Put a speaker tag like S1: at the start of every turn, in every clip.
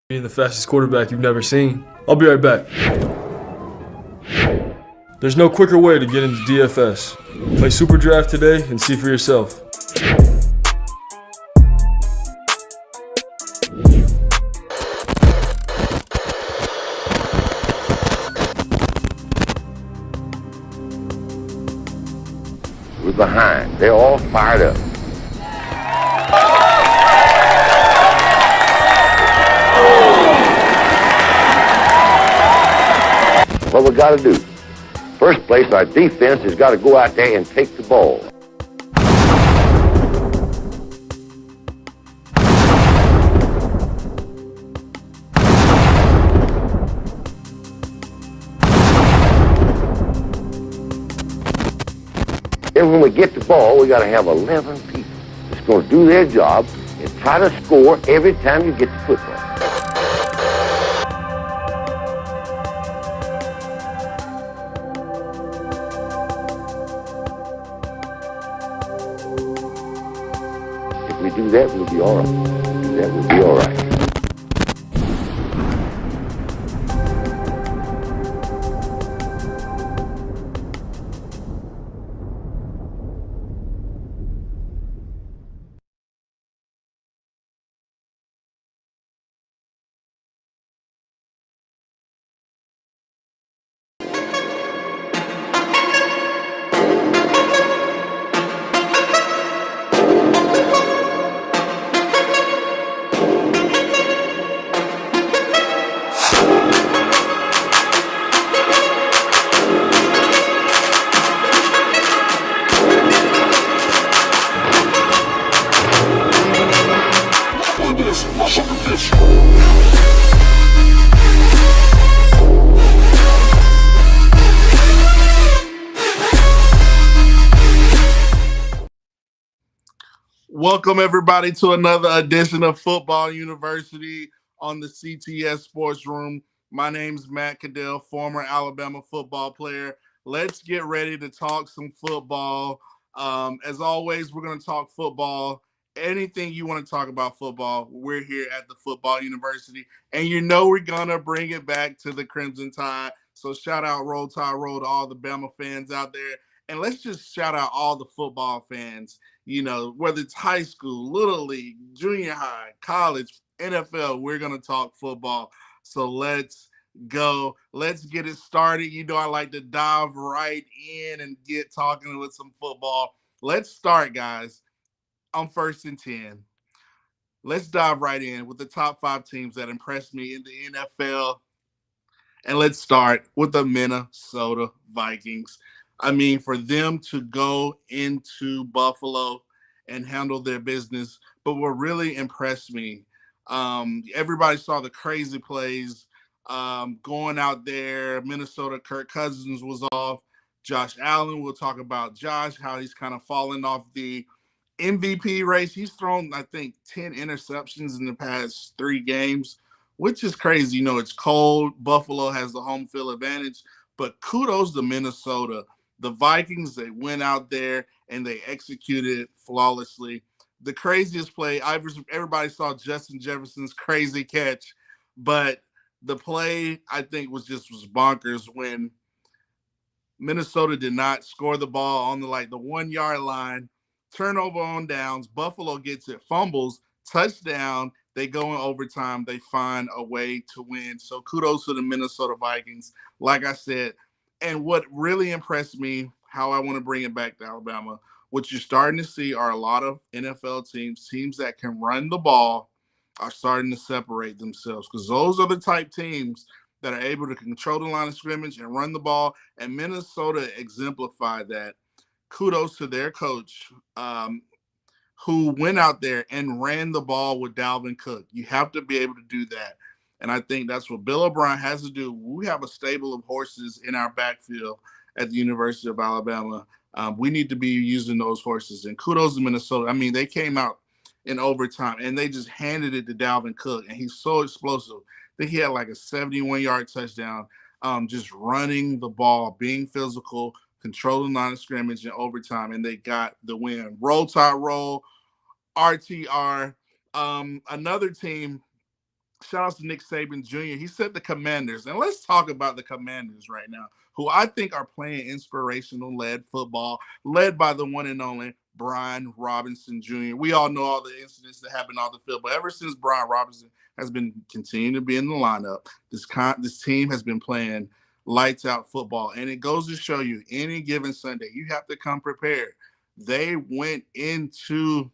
S1: Being the fastest quarterback you've never seen. I'll be right back. There's no quicker way to get into DFS. Play Super Draft today and see for yourself.
S2: We're behind. They're all fired up. What we got to do? First place, our defense has got to go out there and take the ball. Then when we get the ball, we got to have 11 people that's going to do their job and try to score every time you get the football. If we do that, we'll be all right. That will be all right.
S3: Welcome, everybody, to another edition of Football University on the CTS Sports Room. My name's Matt Caddell, former Alabama football player. Let's get ready to talk some football. As always, we're going to talk football. Anything you want to talk about football, we're here at the Football University. And you know we're going to bring it back to the Crimson Tide. So shout out Roll Tide Roll to all the Bama fans out there. And let's just shout out all the football fans, you know, whether it's high school, little league, junior high, college, NFL, we're going to talk football. So let's go. Let's get it started. You know, I like to dive right in and get talking with some football. Let's start, guys, on 1st and 10. Let's dive right in with the top 5 teams that impressed me in the NFL. And let's start with the Minnesota Vikings. I mean, for them to go into Buffalo and handle their business, but what really impressed me, everybody saw the crazy plays going out there. Minnesota, Kirk Cousins was off. Josh Allen, we'll talk about Josh, how he's kind of fallen off the MVP race. He's thrown, I think, 10 interceptions in the past 3 games, which is crazy. You know, it's cold. Buffalo has the home field advantage, but kudos to Minnesota. The Vikings, they went out there and they executed flawlessly. The craziest play, everybody saw Justin Jefferson's crazy catch, but the play, I think, was bonkers when Minnesota did not score the ball on the 1-yard line, turnover on downs. Buffalo gets it, fumbles, touchdown. They go in overtime. They find a way to win. So kudos to the Minnesota Vikings. Like I said, and what really impressed me, how I want to bring it back to Alabama, what you're starting to see are a lot of NFL teams that can run the ball are starting to separate themselves, because those are the type teams that are able to control the line of scrimmage and run the ball, and Minnesota exemplified that. kudos to their coach, who went out there and ran the ball with Dalvin Cook. You have to be able to do that. And I think that's what Bill O'Brien has to do. We have a stable of horses in our backfield at the University of Alabama. We need to be using those horses. And kudos to Minnesota. I mean, they came out in overtime and they just handed it to Dalvin Cook. And he's so explosive. I think he had like a 71-yard touchdown, just running the ball, being physical, controlling line of scrimmage in overtime, and they got the win. Roll Tide Roll, RTR. Another team, shout out to Nick Saban Jr. He said the Commanders. And let's talk about the Commanders right now, who I think are playing inspirational-led football, led by the one and only Brian Robinson Jr. We all know all the incidents that happened on the field, but ever since Brian Robinson has been continuing to be in the lineup, this team has been playing lights out football. And it goes to show you, any given Sunday, you have to come prepared. They went into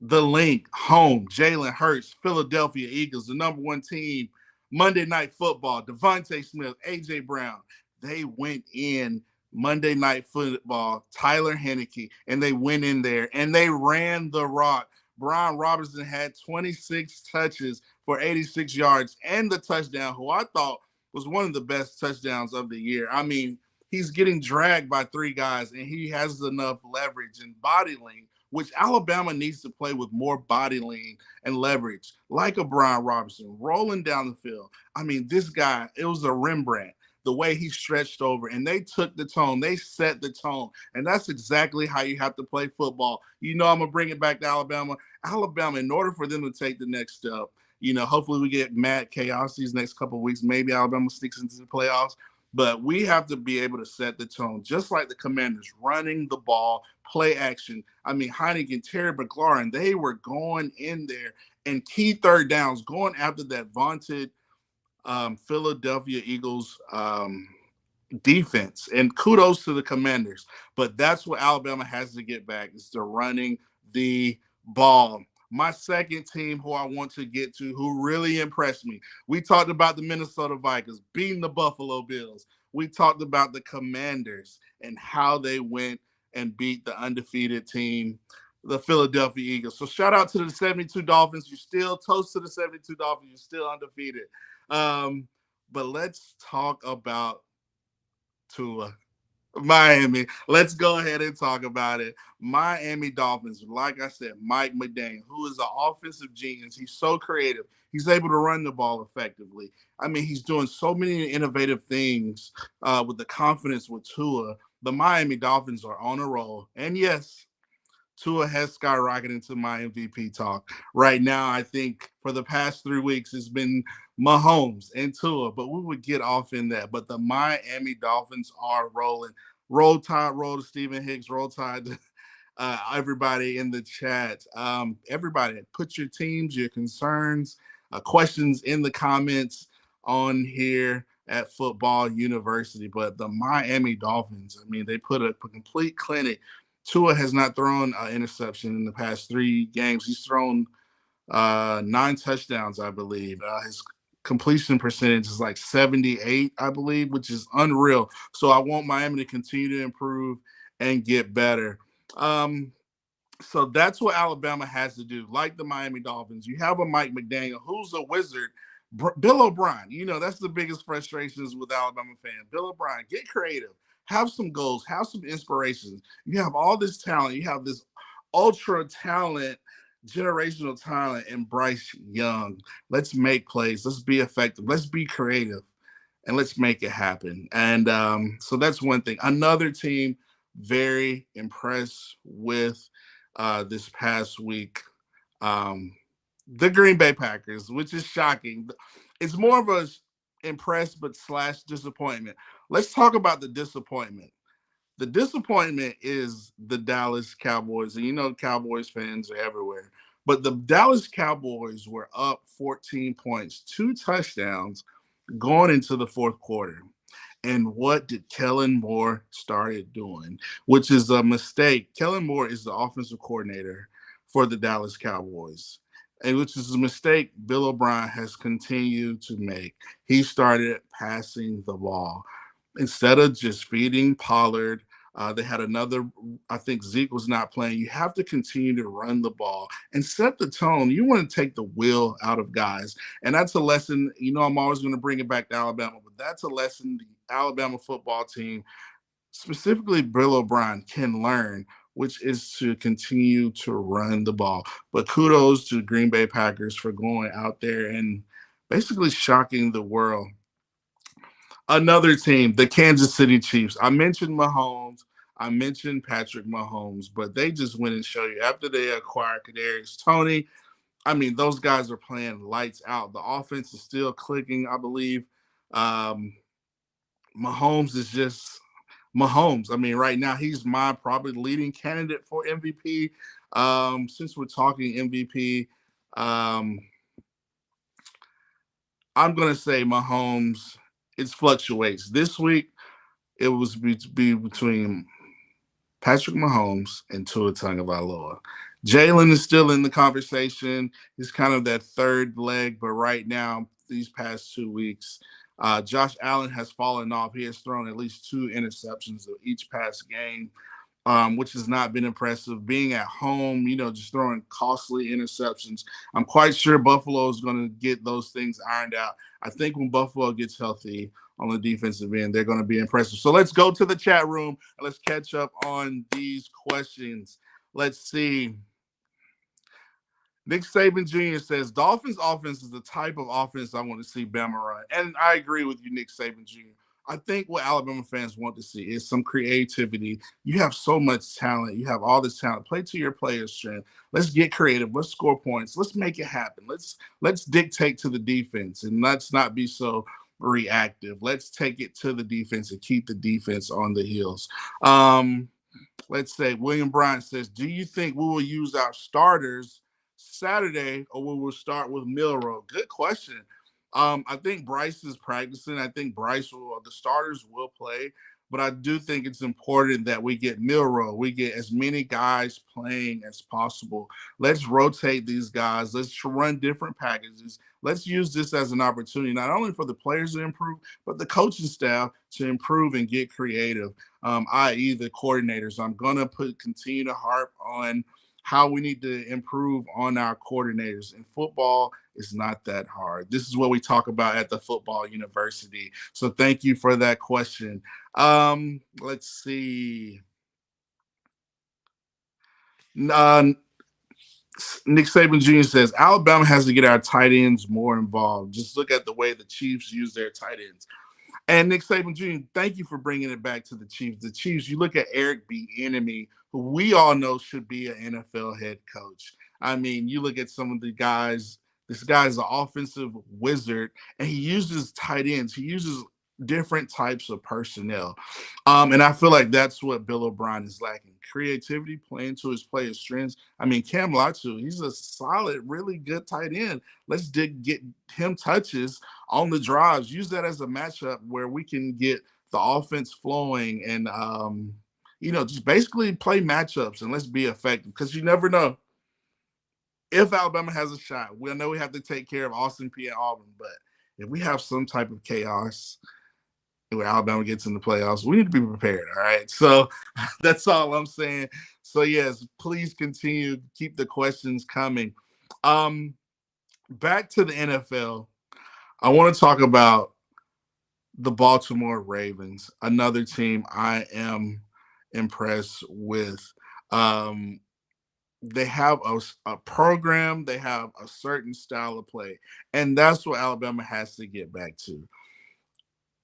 S3: the Link, home, Jalen Hurts, Philadelphia Eagles, the number one team, Monday Night Football, Devontae Smith, A.J. Brown. They went in Monday Night Football, Tyler Heineke, and they went in there and they ran the rock. Brian Robinson had 26 touches for 86 yards and the touchdown, who I thought was one of the best touchdowns of the year. I mean, he's getting dragged by three guys, and he has enough leverage and body length, which Alabama needs to play with more body lean and leverage, like a Brian Robinson, rolling down the field. I mean, this guy, it was a Rembrandt, the way he stretched over, and they took the tone. They set the tone, and that's exactly how you have to play football. You know, I'm going to bring it back to Alabama. Alabama, in order for them to take the next step, you know, hopefully we get Matt Caddell these next couple of weeks. Maybe Alabama sneaks into the playoffs. But we have to be able to set the tone, just like the Commanders, running the ball, play action. I mean, Heineken, Terry McLaurin, they were going in there and key third downs, going after that vaunted Philadelphia Eagles defense. And kudos to the Commanders. But that's what Alabama has to get back, is to running the ball. My second team who I want to get to, who really impressed me. We talked about the Minnesota Vikings beating the Buffalo Bills. We talked about the Commanders and how they went and beat the undefeated team, the Philadelphia Eagles. So shout out to the 72 Dolphins. You're still toast to the 72 Dolphins. You're still undefeated. But let's talk about Tua. Miami. Let's go ahead and talk about it. Miami Dolphins, like I said, Mike McDaniel, who is an offensive genius. He's so creative. He's able to run the ball effectively. I mean, he's doing so many innovative things with the confidence with Tua. The Miami Dolphins are on a roll. And yes, Tua has skyrocketed into my MVP talk. Right now, I think for the past 3 weeks, it's been Mahomes and Tua, but we would get off in that. But the Miami Dolphins are rolling. Roll Tide, roll to Stephen Hicks, roll Tide to everybody in the chat. Everybody, put your teams, your concerns, questions in the comments on here at Football University. But the Miami Dolphins, I mean, they put a complete clinic. Tua has not thrown an interception in the past 3 games. He's thrown 9 touchdowns, I believe. His completion percentage is like 78, I believe, which is unreal. So I want Miami to continue to improve and get better. So that's what Alabama has to do. Like the Miami Dolphins, you have a Mike McDaniel who's a wizard. Bill O'Brien, you know, that's the biggest frustrations with Alabama fans. Bill O'Brien, get creative. Have some goals, have some inspirations. You have all this talent. You have this ultra talent, generational talent in Bryce Young. Let's make plays. Let's be effective. Let's be creative, and let's make it happen. And so that's one thing. Another team very impressed with this past week, the Green Bay Packers, which is shocking. It's more of a impressed but / disappointment. Let's talk about the disappointment. The disappointment is the Dallas Cowboys. And you know, Cowboys fans are everywhere. But the Dallas Cowboys were up 14 points, 2 touchdowns going into the fourth quarter. And what did Kellen Moore started doing, which is a mistake. Kellen Moore is the offensive coordinator for the Dallas Cowboys, and which is a mistake Bill O'Brien has continued to make. He started passing the ball. Instead of just feeding Pollard They had another, I think Zeke was not playing. You have to continue to run the ball and set the tone. You want to take the will out of guys. And that's a lesson, I'm always going to bring it back to Alabama, but that's a lesson the Alabama football team, specifically Bill O'Brien, can learn, which is to continue to run the ball. But kudos to Green Bay Packers for going out there and basically shocking the world. Another team, the Kansas City Chiefs. I mentioned Mahomes. I mentioned Patrick Mahomes, but they just went and showed you after they acquired Kadarius Toney. I mean, those guys are playing lights out. The offense is still clicking, I believe. Mahomes is just Mahomes. I mean, right now he's my probably leading candidate for MVP. Since we're talking MVP, I'm going to say Mahomes. It fluctuates. This week, it was be between Patrick Mahomes and Tua Tagovailoa. Jalen is still in the conversation. He's kind of that third leg, but right now, these past 2 weeks, Josh Allen has fallen off. He has thrown at least 2 interceptions of each past game, which has not been impressive. Being at home, just throwing costly interceptions. I'm quite sure Buffalo is going to get those things ironed out. I think when Buffalo gets healthy on the defensive end, they're going to be impressive. So let's go to the chat room and let's catch up on these questions. Let's see. Nick Saban Jr. says, Dolphins offense is the type of offense I want to see Bama run. And I agree with you, Nick Saban Jr. I think what Alabama fans want to see is some creativity. You have so much talent. You have all this talent. Play to your players' strength. Let's get creative. Let's score points. Let's make it happen. Let's dictate to the defense, and let's not be so reactive. Let's take it to the defense and keep the defense on the heels. Let's say William Bryant says, do you think we will use our starters Saturday or we will start with Milroe? Good question. I think Bryce is practicing. I think the starters will play, but I do think it's important that we get Milroe. We get as many guys playing as possible. Let's rotate these guys. Let's run different packages. Let's use this as an opportunity, not only for the players to improve, but the coaching staff to improve and get creative, i.e. the coordinators. I'm going to continue to harp on how we need to improve on our coordinators. In football, it's not that hard. This is what we talk about at the football university. So thank you for that question. Let's see. Nick Saban Jr. says, Alabama has to get our tight ends more involved. Just look at the way the Chiefs use their tight ends. And Nick Saban Jr., thank you for bringing it back to the Chiefs. The Chiefs, you look at Eric Bieniemy, who we all know should be an NFL head coach. I mean, you look at some of the guys. This guy's an offensive wizard, and he uses tight ends. He uses different types of personnel. And I feel like that's what Bill O'Brien is lacking. Creativity, playing to his players' strengths. I mean, Cam Latu, he's a solid, really good tight end. Let's get him touches on the drives. Use that as a matchup where we can get the offense flowing and, just basically play matchups and let's be effective because you never know. If Alabama has a shot, we know we have to take care of Austin Peay and Auburn, but if we have some type of chaos where Alabama gets in the playoffs, we need to be prepared, all right? So that's all I'm saying. So, yes, please continue. Keep the questions coming. Back to the NFL, I want to talk about the Baltimore Ravens, another team I am impressed with. They have a program. They have a certain style of play, and that's what Alabama has to get back to.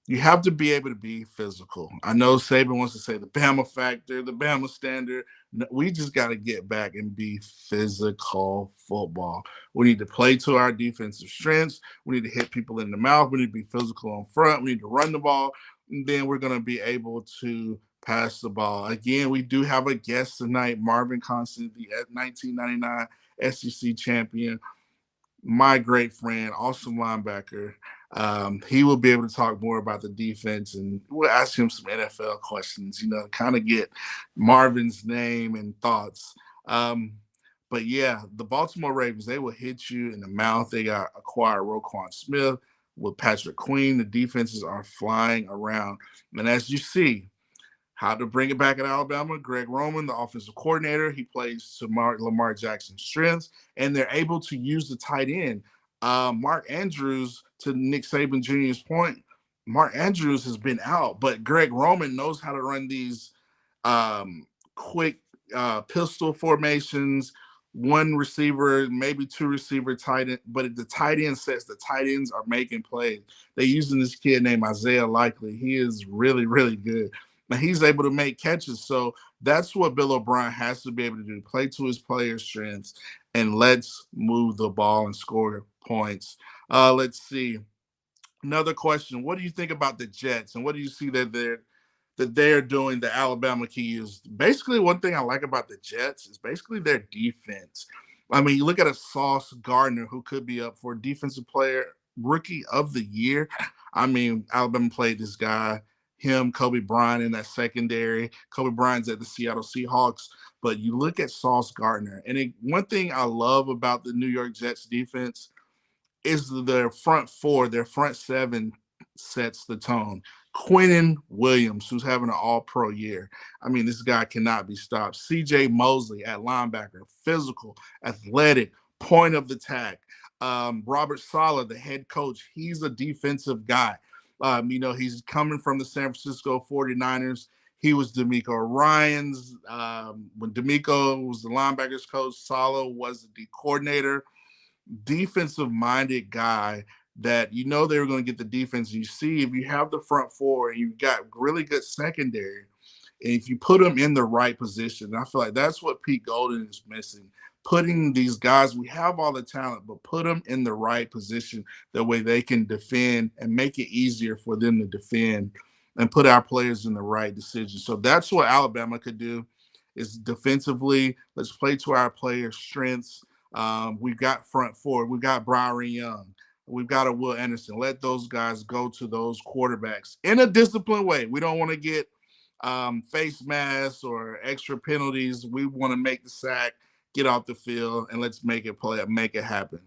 S3: You have to be able to be physical. I know Saban wants to say the Bama factor, the Bama standard. We just got to get back and be physical football. We need to play to our defensive strengths. We need to hit people in the mouth. We need to be physical on front. We need to run the ball. And then we're going to be able to pass the ball. Again, we do have a guest tonight, Marvin Constant, the 1999 SEC champion, my great friend, awesome linebacker. He will be able to talk more about the defense, and we'll ask him some NFL questions, kind of get Marvin's name and thoughts. But yeah, the Baltimore Ravens, they will hit you in the mouth. They got acquired Roquan Smith with Patrick Queen. The defenses are flying around. And as you see, How to bring it back at Alabama? Greg Roman, the offensive coordinator, he plays to Lamar Jackson's strengths, and they're able to use the tight end. Mark Andrews, to Nick Saban Jr.'s point, Mark Andrews has been out, but Greg Roman knows how to run these quick pistol formations, one receiver, maybe two receiver tight end, but the tight end sets, the tight ends are making plays. They're using this kid named Isaiah Likely. He is really, really good. Now he's able to make catches. So that's what Bill O'Brien has to be able to do, play to his players' strengths, and let's move the ball and score points. Let's see. Another question. What do you think about the Jets, and what do you see that they're doing that Alabama can use? Basically, one thing I like about the Jets is basically their defense. I mean, you look at a Sauce Gardner, who could be up for defensive player rookie of the year. I mean, Alabama played this guy, him, Kobe Bryant in that secondary. Kobe Bryant's at the Seattle Seahawks. But you look at Sauce Gardner, and one thing I love about the New York Jets defense is their front four, their front seven sets the tone. Quinnen Williams, who's having an all-pro year. I mean, this guy cannot be stopped. C.J. Mosley at linebacker, physical, athletic, point of attack. Robert Saleh, the head coach, he's a defensive guy. He's coming from the San Francisco 49ers. He was DeMeco Ryans. When DeMeco was the linebackers coach, Saleh was the D coordinator. Defensive-minded guy that they were going to get the defense. You see, if you have the front four and you've got really good secondary, and if you put them in the right position, I feel like that's what Pete Golden is missing. Putting these guys, we have all the talent, but put them in the right position. That way they can defend and make it easier for them to defend and put our players in the right decision. So that's what Alabama could do, is defensively, let's play to our players' strengths. We've got front four. We've got Brian Young. We've got a Will Anderson. Let those guys go to those quarterbacks in a disciplined way. We don't want to get face masks or extra penalties. We want to make the sack, get off the field, and let's make it play, make it happen.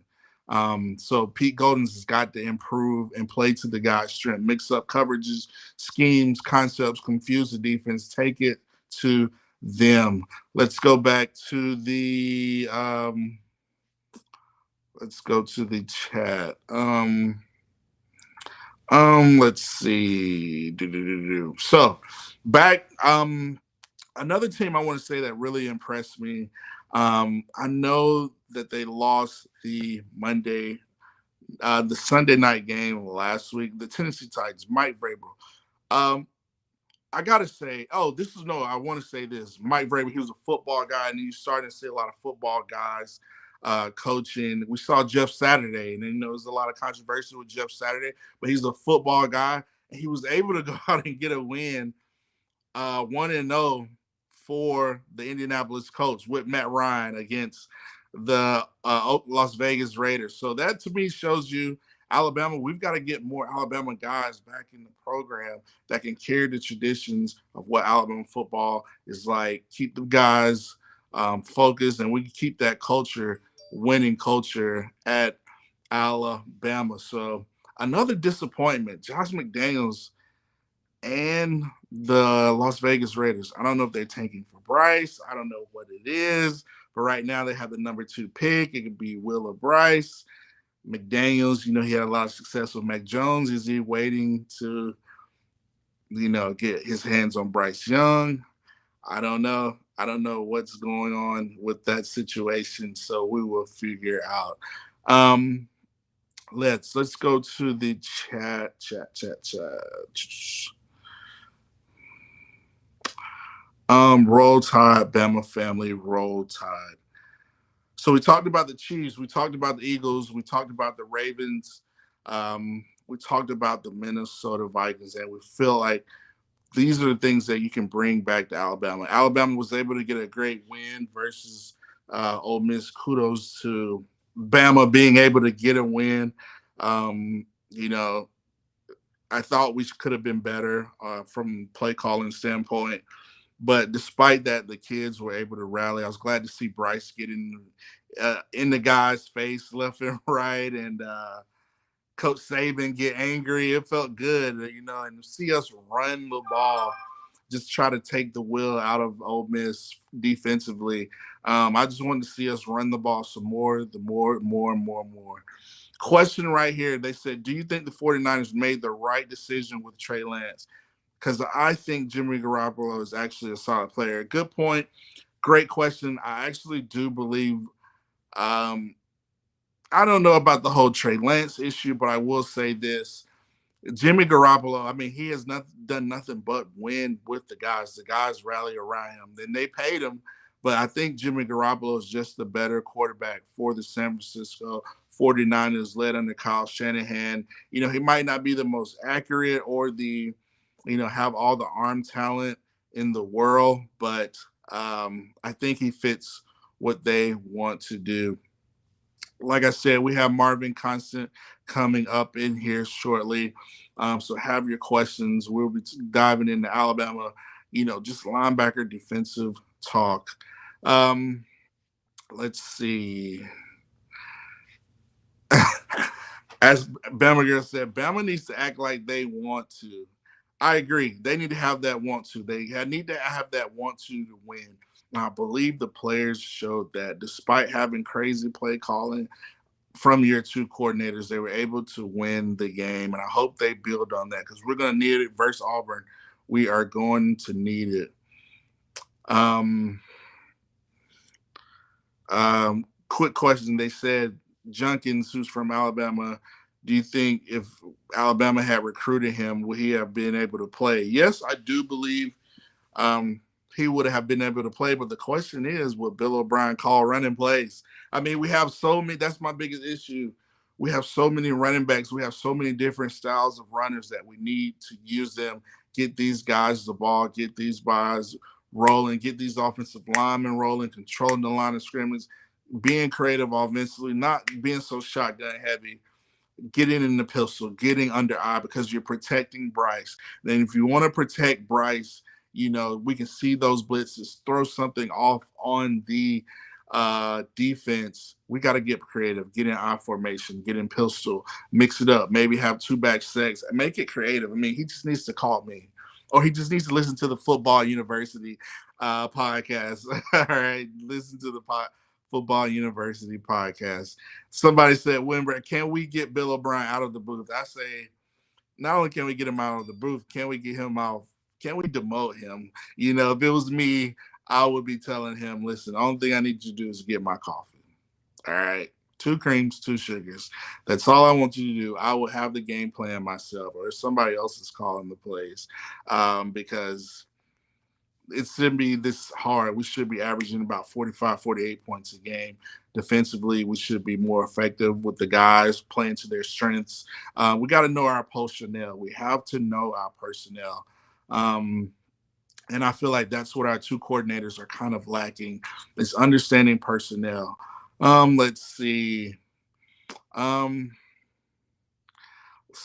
S3: So Pete Golden's has got to improve and play to the guy's strength. Mix up coverages, schemes, concepts, confuse the defense, take it to them. Let's go back to the let's go to the chat. Let's see. So back, another team I want to say that really impressed me. I know that they lost the Sunday night game last week. The Tennessee Titans, Mike Vrabel. I gotta say, I want to say this. Mike Vrabel, he was a football guy, and you're starting to see a lot of football guys coaching. We saw Jeff Saturday, and then there was a lot of controversy with Jeff Saturday, but he's a football guy, and he was able to go out and get a win, 1-0 for the Indianapolis Colts with Matt Ryan against the Las Vegas Raiders. So that to me shows you Alabama, we've got to get more Alabama guys back in the program that can carry the traditions of what Alabama football is like. Keep the guys focused, and we can keep that culture, winning culture at Alabama. So another disappointment, Josh McDaniels and the Las Vegas Raiders. I don't know if they're tanking for Bryce. I don't know what it is, but right now they have the number 2 pick. It could be Will or Bryce. McDaniels, he had a lot of success with Mac Jones. Is he waiting to, get his hands on Bryce Young? I don't know. I don't know what's going on with that situation, so we will figure out. Let's go to the chat. Roll Tide, Bama family, roll Tide. So we talked about the Chiefs, we talked about the Eagles, we talked about the Ravens, we talked about the Minnesota Vikings, and we feel like these are the things that you can bring back to Alabama. Alabama was able to get a great win versus Ole Miss. Kudos to Bama being able to get a win. I thought we could have been better from play calling standpoint. But despite that, the kids were able to rally. I was glad to see Bryce get in the guy's face left and right, and Coach Saban get angry. It felt good, and to see us run the ball just try to take the will out of Ole Miss defensively. I just wanted to see us run the ball some more, more. Question right here. They said, do you think the 49ers made the right decision with Trey Lance? Because I think Jimmy Garoppolo is actually a solid player. Good point. Great question. I actually do believe I don't know about the whole Trey Lance issue, but I will say this. Jimmy Garoppolo, I mean, he has done nothing but win with the guys. The guys rally around him. Then they paid him, but I think Jimmy Garoppolo is just the better quarterback for the San Francisco 49ers, led under Kyle Shanahan. He might not be the most accurate or have all the arm talent in the world, but I think he fits what they want to do. Like I said, we have Marvin Constant coming up in here shortly. So have your questions. We'll be diving into Alabama, just linebacker defensive talk. Let's see. As Bama Girl said, Bama needs to act like they want to. I agree. They need to have that want to. They need to have that want to win. I believe the players showed that despite having crazy play calling from year two coordinators, they were able to win the game. And I hope they build on that because we're going to need it versus Auburn. We are going to need it. Quick question. They said, Junkins, who's from Alabama, do you think if Alabama had recruited him, would he have been able to play? Yes, I do believe he would have been able to play. But the question is, would Bill O'Brien call running plays? I mean, we have so many. That's my biggest issue. We have so many running backs. We have so many different styles of runners that we need to use them, get these guys the ball, get these guys rolling, get these offensive linemen rolling, controlling the line of scrimmage, being creative offensively, not being so shotgun heavy, getting in the pistol, getting under eye because you're protecting Bryce. Then if you want to protect Bryce, we can see those blitzes, throw something off on the defense. We got to get creative, get in I formation, get in pistol, mix it up, maybe have two back sacks, make it creative. I mean, he just needs to call me, or he just needs to listen to the Football University podcast. All right, listen to the Football University podcast. Somebody said, Winbred, can we get Bill O'Brien out of the booth? I say, not only can we get him out of the booth, can we get him out? Can we demote him? If it was me, I would be telling him, listen, the only thing I need you to do is get my coffee. All right. 2 creams, 2 sugars. That's all I want you to do. I will have the game plan myself, or if somebody else is calling the plays, because it shouldn't be this hard. We should be averaging about 45, 48 points a game. Defensively, we should be more effective with the guys playing to their strengths. We got to know our personnel. We have to know our personnel. And I feel like that's what our 2 coordinators are kind of lacking, is understanding personnel. Let's see. So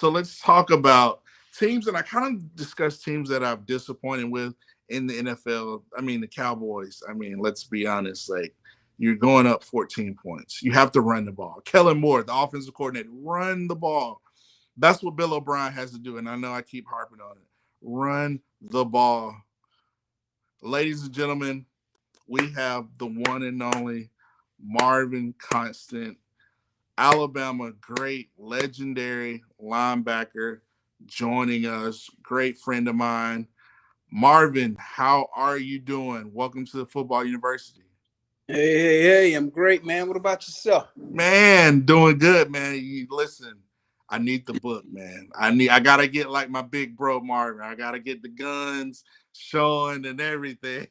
S3: let's talk about teams, and I kind of discussed teams that I've disappointed with in the NFL. I mean, the Cowboys. I mean, let's be honest. Like, you're going up 14 points. You have to run the ball. Kellen Moore, the offensive coordinator, run the ball. That's what Bill O'Brien has to do, and I know I keep harping on it. Run the ball. Ladies and gentlemen, we have the one and only Marvin Constant, Alabama great, legendary linebacker, joining us. Great friend of mine. Marvin, how are you doing? Welcome to the Football University.
S4: Hey, I'm great, man. What about yourself?
S3: Man, doing good, man. Listen, I need the book, man. I gotta get like my big bro Marvin. I gotta get the guns showing and everything.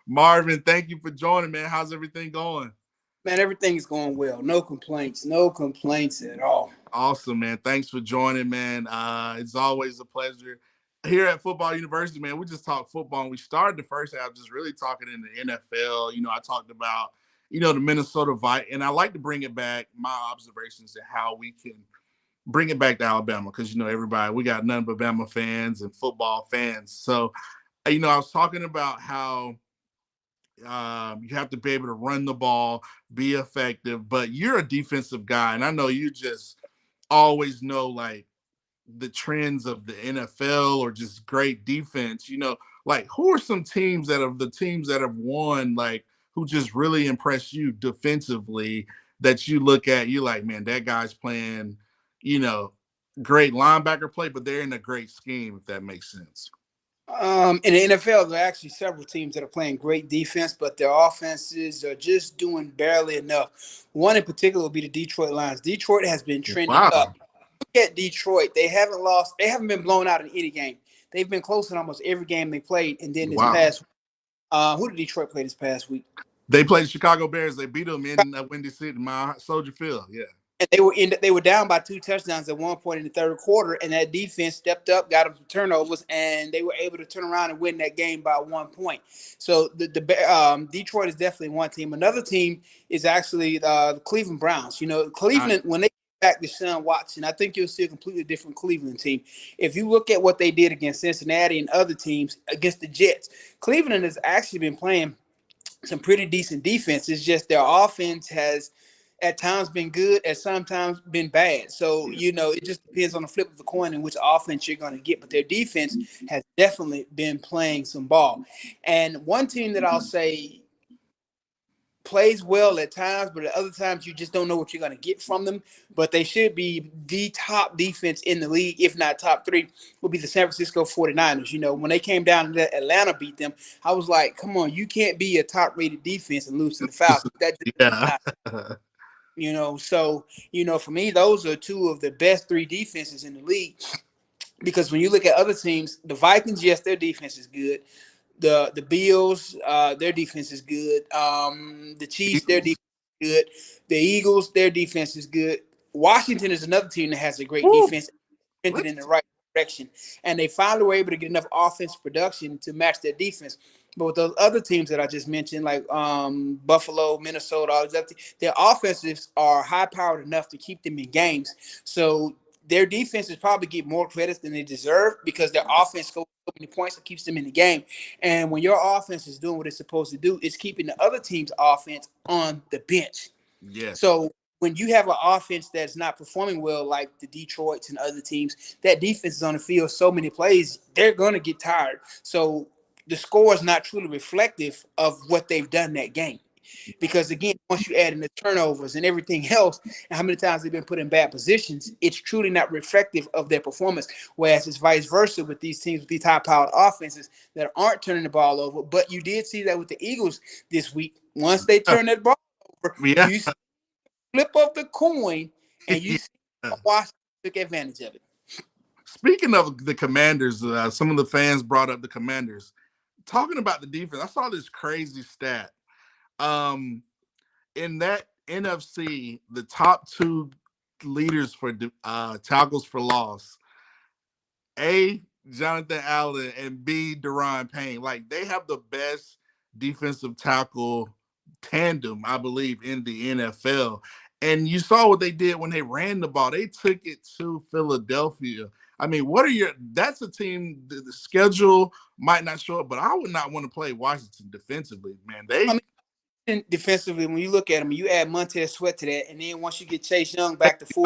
S3: Marvin, thank you for joining, man. How's everything going?
S4: Man, everything's going well. No complaints at all.
S3: Awesome, man. Thanks for joining, man. It's always a pleasure. Here at Football University, man, we just talk football. And we started the first half just really talking in the NFL. I talked about, the Minnesota Vikings, and I like to bring it back, my observations and how we can bring it back to Alabama because, everybody, we got none but Bama fans and football fans. So, I was talking about how you have to be able to run the ball, be effective, but you're a defensive guy, and I know you just always know, like, the trends of the NFL or just great defense, like who are some teams that have won, like who just really impress you defensively that you look at, you like, man, that guy's playing, great linebacker play, but they're in a great scheme, if that makes sense.
S4: In the NFL, there are actually several teams that are playing great defense, but their offenses are just doing barely enough. One in particular will be the Detroit Lions. Detroit has been trending up.
S3: Wow.
S4: Look at Detroit. They haven't lost. They haven't been blown out in any game. They've been close in almost every game they played. And then this past week, who did Detroit play this past week?
S3: They played the Chicago Bears. They beat them in Windy City, my Soldier Field. Yeah.
S4: And they were down by 2 touchdowns at one point in the third quarter, and that defense stepped up, got them some turnovers, and they were able to turn around and win that game by 1 point. So Detroit is definitely one team. Another team is actually the Cleveland Browns. Cleveland, when they get back to Deshaun Watson, I think you'll see a completely different Cleveland team. If you look at what they did against Cincinnati and other teams against the Jets, Cleveland has actually been playing some pretty decent defense. It's just their offense has at times been good, at sometimes been bad. So, it just depends on the flip of the coin in which offense you're going to get. But their defense has definitely been playing some ball. And one team that I'll say plays well at times, but at other times you just don't know what you're going to get from them. But they should be the top defense in the league, if not top 3, will be the San Francisco 49ers. When they came down and Atlanta beat them, I was like, come on, you can't be a top-rated defense and lose to the Falcons. So, for me, those are 2 of the best 3 defenses in the league. Because when you look at other teams, the Vikings, yes, their defense is good. The Bills, their defense is good. The Chiefs, their defense is good. The Eagles, their defense is good. Washington is another team that has a great defense, in the right direction. And they finally were able to get enough offensive production to match their defense. But with those other teams that I just mentioned, like Buffalo, Minnesota, all these other teams, their offenses are high-powered enough to keep them in games. So their defenses probably get more credit than they deserve because their offense scores so many points that keeps them in the game. And when your offense is doing what it's supposed to do, it's keeping the other team's offense on the bench.
S3: Yeah.
S4: So when you have an offense that's not performing well, like the Detroits and other teams, that defense is on the field so many plays, they're going to get tired. So the score is not truly reflective of what they've done that game. Because, again, once you add in the turnovers and everything else, and how many times they've been put in bad positions, it's truly not reflective of their performance. Whereas it's vice versa with these teams, with these high-powered offenses that aren't turning the ball over. But you did see that with the Eagles this week. Once they turn that ball over, you see the flip of the coin, and you see Washington took advantage of it.
S3: Speaking of the Commanders, some of the fans brought up the Commanders. Talking about the defense, I saw this crazy stat. In that NFC, the top 2 leaders for tackles for loss, A, Jonathan Allen, and B, Daron Payne. Like, they have the best defensive tackle tandem, I believe, in the NFL. And you saw what they did when they ran the ball. They took it to Philadelphia. I mean, that's a team, the schedule might not show up, but I would not want to play Washington defensively, man.
S4: Defensively, when you look at them, you add Montez Sweat to that, and then once you get Chase Young back to full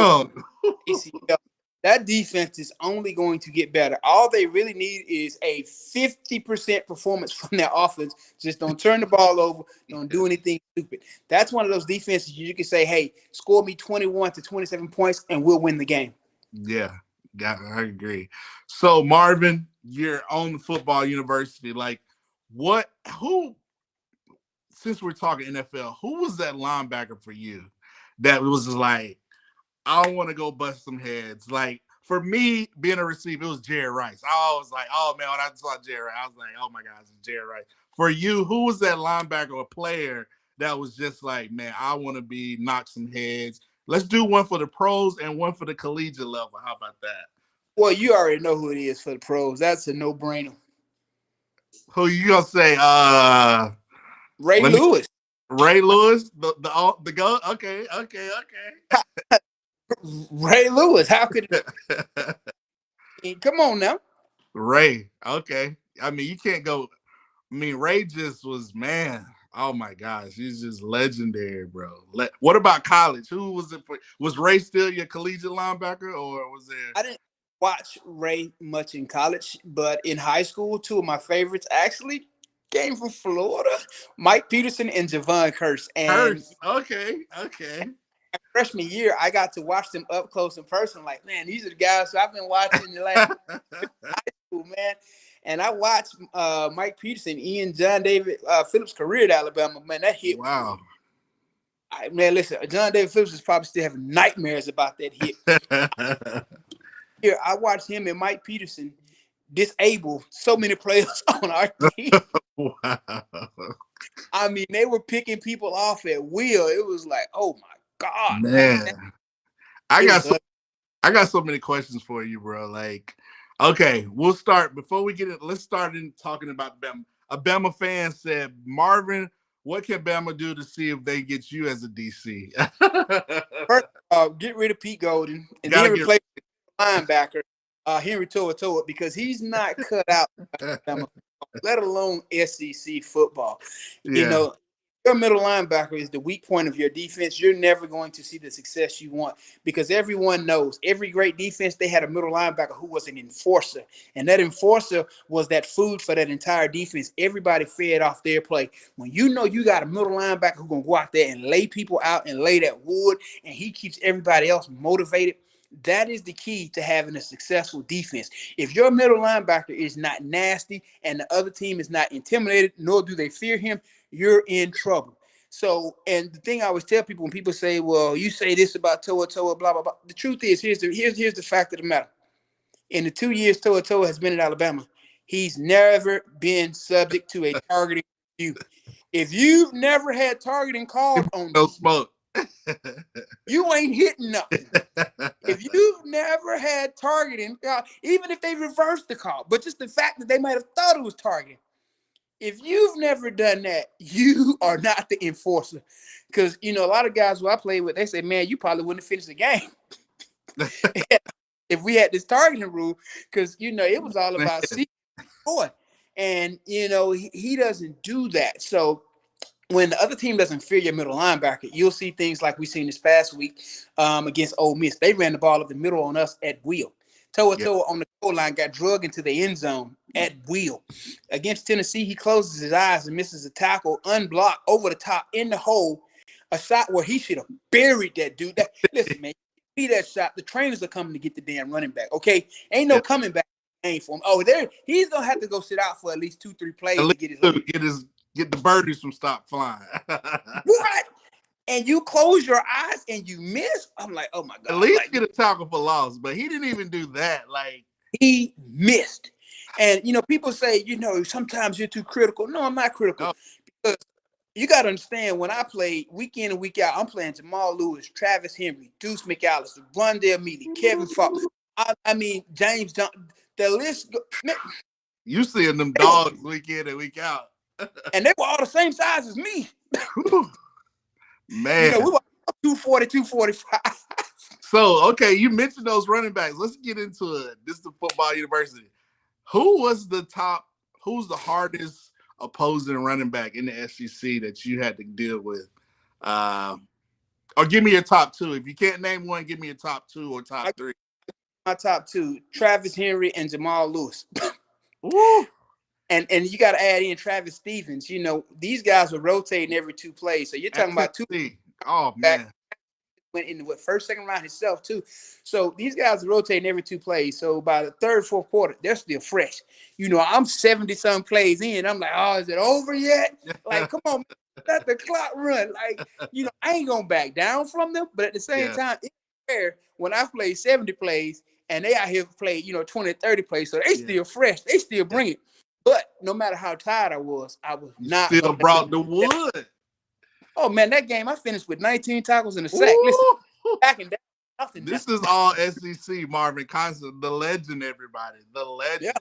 S4: ACL, that defense is only going to get better. All they really need is a 50% performance from their offense. Just don't turn the ball over. Don't do anything stupid. That's one of those defenses you can say, hey, score me 21 to 27 points, and we'll win the game.
S3: Yeah, I agree. So, Marvin, you're on Football University. Like, since we're talking NFL, who was that linebacker for you that was like, I want to go bust some heads? Like, for me, being a receiver, it was Jerry Rice. I was like, oh, man, when I saw Jerry Rice, I was like, oh, my God, it's Jerry Rice. For you, who was that linebacker or player that was just like, man, I want to knock some heads? Let's do one for the pros and one for the collegiate level. How about that?
S4: Well, you already know who it is for the pros. That's a no-brainer.
S3: Who you gonna say?
S4: Ray Lewis.
S3: Ray Lewis, the go. Okay.
S4: Ray Lewis. How could it? Come on now.
S3: Ray. Okay. I mean, you can't go. I mean, Ray just was, man. Oh my gosh, he's just legendary, bro. What about college? Who was it for? Was Ray still your collegiate linebacker, or was there?
S4: watch Ray much in college, but in high school, two of my favorites actually came from Florida, Mike Peterson and Javon Curse. And
S3: Hurts. Okay.
S4: freshman year, I got to watch them up close and personal. Like, man, these are the guys who I've been watching the last school, man. And I watched Mike Peterson, Ian John David Phillips' career at Alabama. Man, that hit.
S3: Wow.
S4: Man, listen, John David Phillips is probably still having nightmares about that hit. Here, I watched him and Mike Peterson disable so many players on our team.
S3: Wow.
S4: I mean, they were picking people off at will. It was like, oh my God,
S3: man. I got so many questions for you, bro. Like, okay, we'll start before we get it. Let's start in talking about Bama. A Bama fan said, Marvin, what can Bama do to see if they get you as a DC?
S4: First, get rid of Pete Golden and then replace linebacker Henry Toa because he's not cut out, let alone SEC football.
S3: Yeah.
S4: You know, your middle linebacker is the weak point of your defense. You're never going to see the success you want because everyone knows every great defense, they had a middle linebacker who was an enforcer. And that enforcer was that food for that entire defense. Everybody fed off their play. When you know you got a middle linebacker who's going to go out there and lay people out and lay that wood, and he keeps everybody else motivated, that is the key to having a successful defense. If your middle linebacker is not nasty and the other team is not intimidated, nor do they fear him, you're in trouble. So, and the thing I always tell people when people say, well, you say this about Toa, blah, blah, blah. The truth is, here's the fact of the matter. In the 2 years Toa has been at Alabama, he's never been subject to a targeting review. If you've never had targeting called on
S3: no smoke,
S4: you ain't hitting nothing. If you've never had targeting, even if they reversed the call, but just the fact that they might have thought it was targeting, if you've never done that, you are not the enforcer. Because, you know, a lot of guys who I play with, they say, man, you probably wouldn't have finished the game if we had this targeting rule. Because, you know, it was all about boy. And, you know, he doesn't do that. So when the other team doesn't fear your middle linebacker, you'll see things like we seen this past week against Ole Miss. They ran the ball up the middle on us at will. Toa on the goal line got drug into the end zone at will. Against Tennessee, he closes his eyes and misses a tackle unblocked over the top in the hole, a shot where he should have buried that dude. Listen, man, you see that shot, the trainers are coming to get the damn running back, okay? Ain't no coming back for him. Oh, he's going to have to go sit out for at least 2-3 plays to
S3: get the birdies from stop flying.
S4: What? And you close your eyes and you miss? I'm like, oh my God.
S3: At least get a tackle for loss, but he didn't even do that. Like,
S4: he missed. And, you know, people say, you know, sometimes you're too critical. No, I'm not critical. Because you got to understand, when I play week in and week out, I'm playing Jamal Lewis, Travis Henry, Deuce McAllister, Rondell Mealy, Kevin Falk. I mean, James Johnson. The list.
S3: You seeing them dogs week in and week out.
S4: And they were all the same size as me.
S3: Man.
S4: You know, we were 240, 245.
S3: So, okay, you mentioned those running backs. Let's get into it. This is the football university. Who's the hardest opposing running back in the SEC that you had to deal with? Or give me your top two. If you can't name one, give me your top two or top three.
S4: My top two, Travis Henry and Jamal Lewis.
S3: Woo.
S4: And you got to add in Travis Stevens. You know, these guys were rotating every 2 plays. So you're talking about two.
S3: Oh, man.
S4: Went in the first, second round himself, too. So these guys are rotating every 2 plays. So by the third, fourth quarter, they're still fresh. You know, I'm 70-some plays in. I'm like, oh, is it over yet? Like, come on, let the clock run. Like, you know, I ain't going to back down from them. But at the same time, it's fair when I play 70 plays and they out here play, you know, 20, 30 plays. So they still fresh. They still bring it. But no matter how tired I was not.
S3: Still brought the wood.
S4: Oh, man, that game, I finished with 19 tackles and a sack. Listen, backing down, nothing.
S3: This is all SEC, Marvin Constant, the legend, everybody. The legend.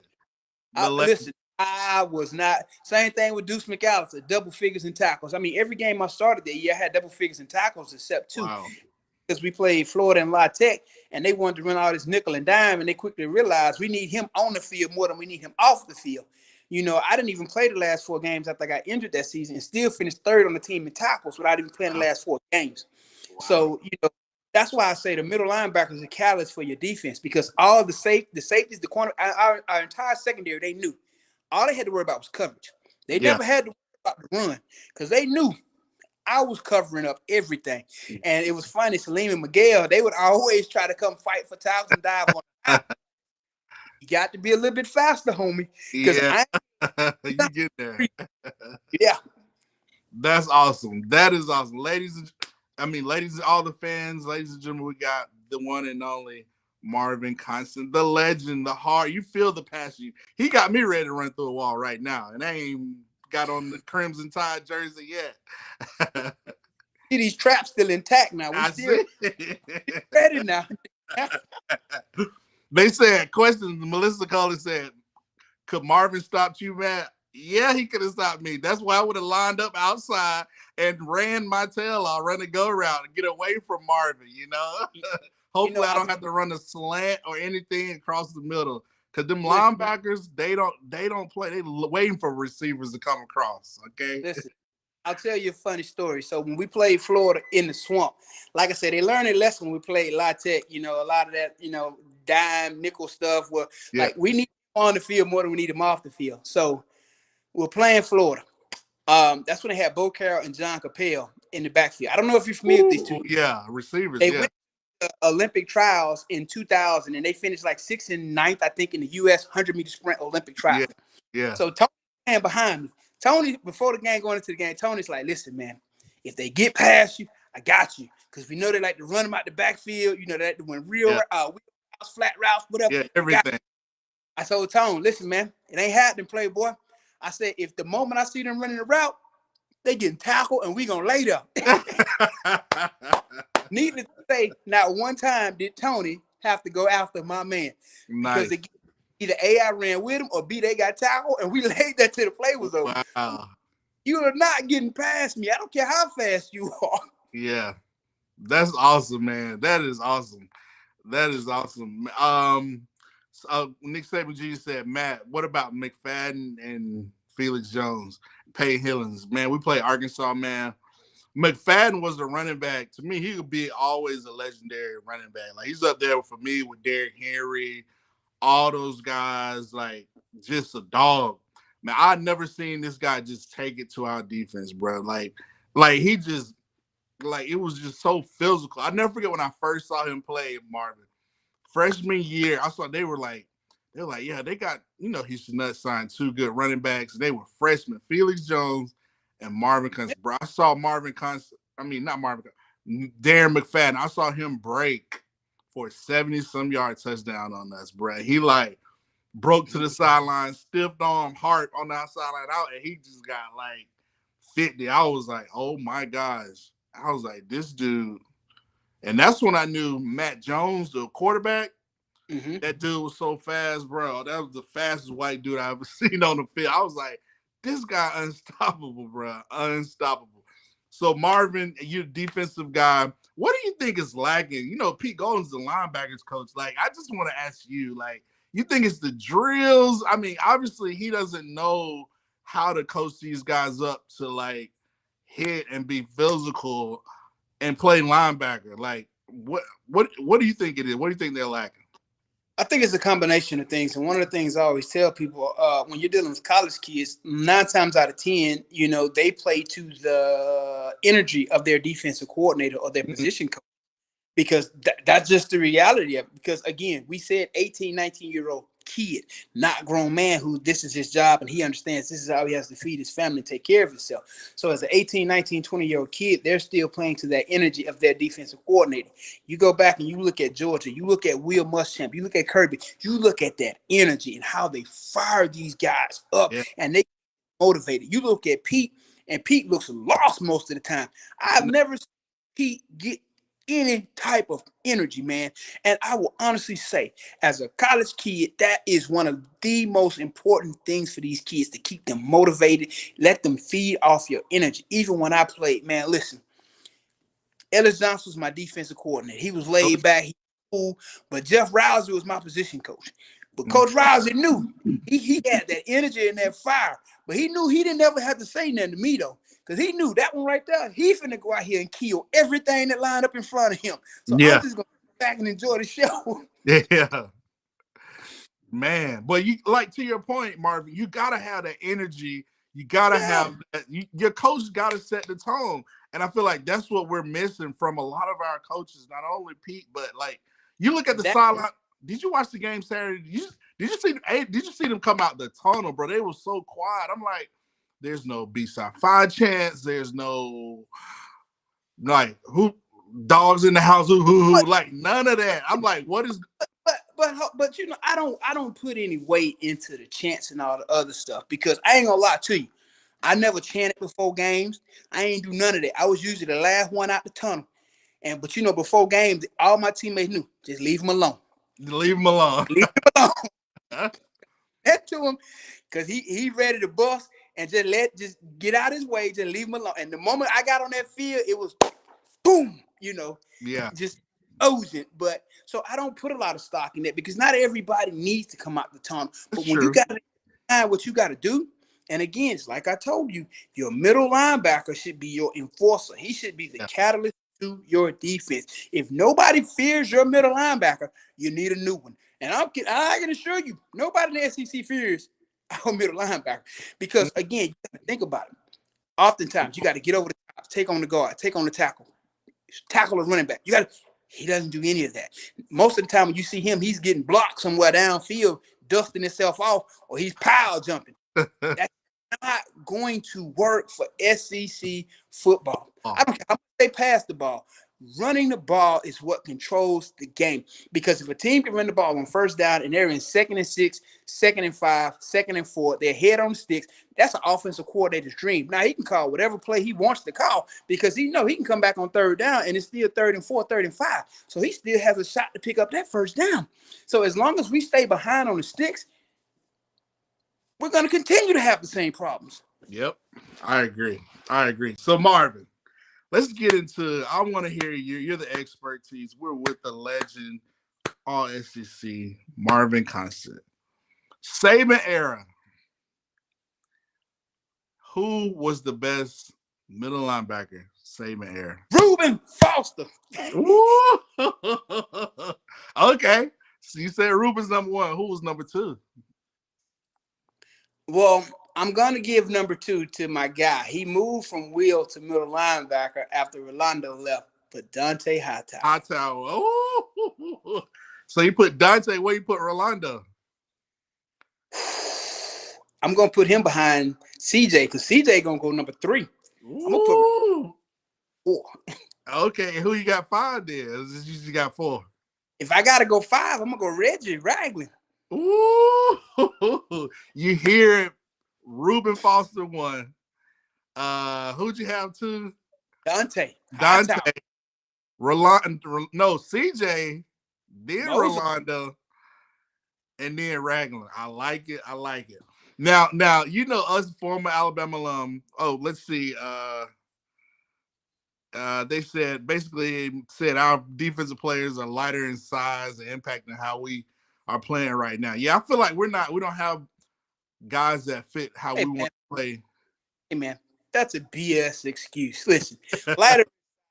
S4: Yeah. Listen, I was not. Same thing with Deuce McAllister, double figures in tackles. I mean, every game I started that year, I had double figures in tackles except 2.
S3: Wow.
S4: Because we played Florida and La Tech, and they wanted to run all this nickel and dime, and they quickly realized we need him on the field more than we need him off the field. You know, I didn't even play the last 4 games after I got injured that season and still finished 3rd on the team in tackles without even playing the last 4 games. Wow. So, you know, That's why I say the middle linebacker is a catalyst for your defense, because all the safeties, the corner, our entire secondary, they knew all they had to worry about was coverage. They
S3: Yeah.
S4: never had to worry about the run because they knew I was covering up everything. And it was funny, Salim and Miguel, they would always try to come fight for tackles and dive on the out. You got to be a little bit faster, homie. Because
S3: Yeah. You get there.
S4: Yeah.
S3: That's awesome. That is awesome. Ladies, all the fans, ladies and gentlemen, we got the one and only Marvin Constant, the legend, the heart. You feel the passion. He got me ready to run through a wall right now, and I ain't got on the Crimson Tide jersey yet.
S4: See, these traps still intact now. We still ready now.
S3: They said, Melissa Collins said, could Marvin stop you, Matt? Yeah, he could have stopped me. That's why I would have lined up outside and ran my tail off, run a go route and get away from Marvin, Hopefully I don't have to run a slant or anything across the middle. Because them linebackers, they don't play. They waiting for receivers to come across, okay?
S4: Listen, I'll tell you a funny story. So when we played Florida in the swamp, like I said, they learned a lesson when we played La Tech, a lot of that, dime, nickel stuff where like we need them on the field more than we need them off the field. So we're playing Florida. That's when they had Bo Carroll and John Capel in the backfield. I don't know if you're familiar with these two.
S3: Yeah, receivers.
S4: They went to the Olympic trials in 2000, and they finished like 6th and 9th, I think, in the U.S. 100-meter sprint Olympic trials.
S3: Yeah.
S4: So Tony ran behind me. Tony, before the game, going into the game, Tony's like, listen, man, if they get past you, I got you. Because we know they like to run them out the backfield. They like to win real flat routes, whatever.
S3: Yeah, everything.
S4: I told Tony, listen, man, it ain't happening, playboy. I said, if the moment I see them running the route, they getting tackled and we going to lay them. Needless to say, not one time did Tony have to go after my man.
S3: Nice.
S4: Because either A, I ran with him, or B, they got tackled, and we laid that till the play was over.
S3: Wow.
S4: You are not getting past me. I don't care how fast you are.
S3: Yeah. That's awesome, man. That is awesome. Nick Saban Jr. said, Matt, what about McFadden and Felix Jones, Peyton Hillings? Man, we play Arkansas, man. McFadden was the running back. To me, he could be always a legendary running back. Like, he's up there for me with Derrick Henry, all those guys, like, just a dog. Man, I've never seen this guy just take it to our defense, bro. Like he just, like, it was just so physical. I never forget when I first saw him play, Marvin. Freshman year, I saw they were like, yeah, they got, Houston Nutt signed 2 good running backs. They were freshmen, Felix Jones and Marvin Constant. Bro, I saw Darren McFadden. I saw him break for a 70-some yard touchdown on us, bro. He like broke to the sideline, stiff arm, heart on the sideline out, and he just got like 50. I was like, oh my gosh. I was like, this dude. And that's when I knew Matt Jones, the quarterback. Mm-hmm. That dude was so fast, bro. That was the fastest white dude I ever seen on the field. I was like, this guy unstoppable, bro. Unstoppable. So, Marvin, you're a defensive guy. What do you think is lacking? Pete Golden's the linebackers coach. Like, I just want to ask you, like, you think it's the drills? I mean, obviously, he doesn't know how to coach these guys up to, like, hit and be physical and play linebacker. Like, what do you think it is? What do you think they're lacking?
S4: I think it's a combination of things. And one of the things I always tell people, when you're dealing with college kids, 9 times out of 10, they play to the energy of their defensive coordinator or their position coach, because that's just the reality of it. Because, again, we said 18, 19-year-old kid, not grown man who this is his job and he understands this is how he has to feed his family and take care of himself. So as an 18, 19, 20-year-old kid, they're still playing to that energy of their defensive coordinator. You go back and you look at Georgia, you look at Will Muschamp, you look at Kirby, you look at that energy and how they fire these guys up and they motivated. You look at Pete, and Pete looks lost most of the time. I've never seen Pete get any type of energy, man. And I will honestly say, as a college kid, that is one of the most important things for these kids, to keep them motivated, let them feed off your energy. Even when I played, man, listen, Ellis Johnson was my defensive coordinator. He was laid back, he was cool, but Jeff Rousey was my position coach. But Coach Rousey knew he had that energy and that fire, but he knew he didn't ever have to say nothing to me, though. because he knew that one right there. He finna go out here and kill everything that lined up in front of him. So
S3: Yeah.
S4: I'm just gonna sit back and enjoy the show.
S3: Yeah. Man, but you like to your point, Marvin, you gotta have that energy. You gotta have that. Your coach gotta set the tone. And I feel like that's what we're missing from a lot of our coaches, not only Pete, but like you look at the sideline. Did you watch the game Saturday? Did you see them come out the tunnel, bro? They were so quiet. I'm like, there's no B-side 5 chance. There's no like who dogs in the house, who, like none of that. I'm like, what is
S4: But you know, I don't put any weight into the chants and all the other stuff because I ain't gonna lie to you. I never chanted before games. I ain't do none of that. I was usually the last one out the tunnel. But you know, before games, all my teammates knew just leave him alone.
S3: Leave him alone.
S4: Leave him alone. That to him, because he ready to bust and just get out his way, just leave him alone. And the moment I got on that field, it was boom, you know, just ocean. But so I don't put a lot of stock in that because not everybody needs to come out the tunnel. But when you got to decide what you got to do, and again, it's like I told you, your middle linebacker should be your enforcer. He should be the catalyst to your defense. If nobody fears your middle linebacker, you need a new one. And I can assure you, nobody in the SEC fears our middle linebacker. Because again, you got to think about it. Oftentimes, you got to get over the top, take on the guard, take on the tackle a running back. He doesn't do any of that. Most of the time when you see him, he's getting blocked somewhere downfield, dusting himself off, or he's pile jumping. That's not going to work for SEC football. I don't care how much they pass the ball. Running the ball is what controls the game. Because if a team can run the ball on first down and they're in 2nd and 6, 2nd and 5, 2nd and 4, their head on the sticks, that's an offensive coordinator's dream. Now, he can call whatever play he wants to call because he know he can come back on 3rd down and it's still 3rd and 4, 3rd and 5. So he still has a shot to pick up that first down. So as long as we stay behind on the sticks, we're going to continue to have the same problems.
S3: Yep, I agree. So Marvin, let's get into. I want to hear you. You're the expertise. We're with the legend, all SEC, Marvin Constant. Saban era. Who was the best middle linebacker? Saban era.
S4: Reuben Foster.
S3: Okay, so you said Reuben's number 1. Who was number 2?
S4: Well, I'm going to give number 2 to my guy. He moved from wheel to middle linebacker after Rolando left, but Dante Hightower.
S3: Oh, so you put Dante, where you put Rolando?
S4: I'm going to put him behind CJ because CJ going to go number 3. I'm going to put 4.
S3: Okay, who you got 5 then? You just got 4.
S4: If I got to go 5, I'm going to go Reggie Ragland.
S3: Ooh, you hear it. Reuben Foster 1. Who'd you have 2?
S4: Dante.
S3: Rolando. No, CJ, then Rolando, and then Ragland. I like it. Now, you know us former Alabama alum. Oh, let's see. They said our defensive players are lighter in size and impacting how we are playing right now. Yeah, I feel like we don't have guys that fit how we want to play.
S4: Hey man, that's a BS excuse. Listen, lighter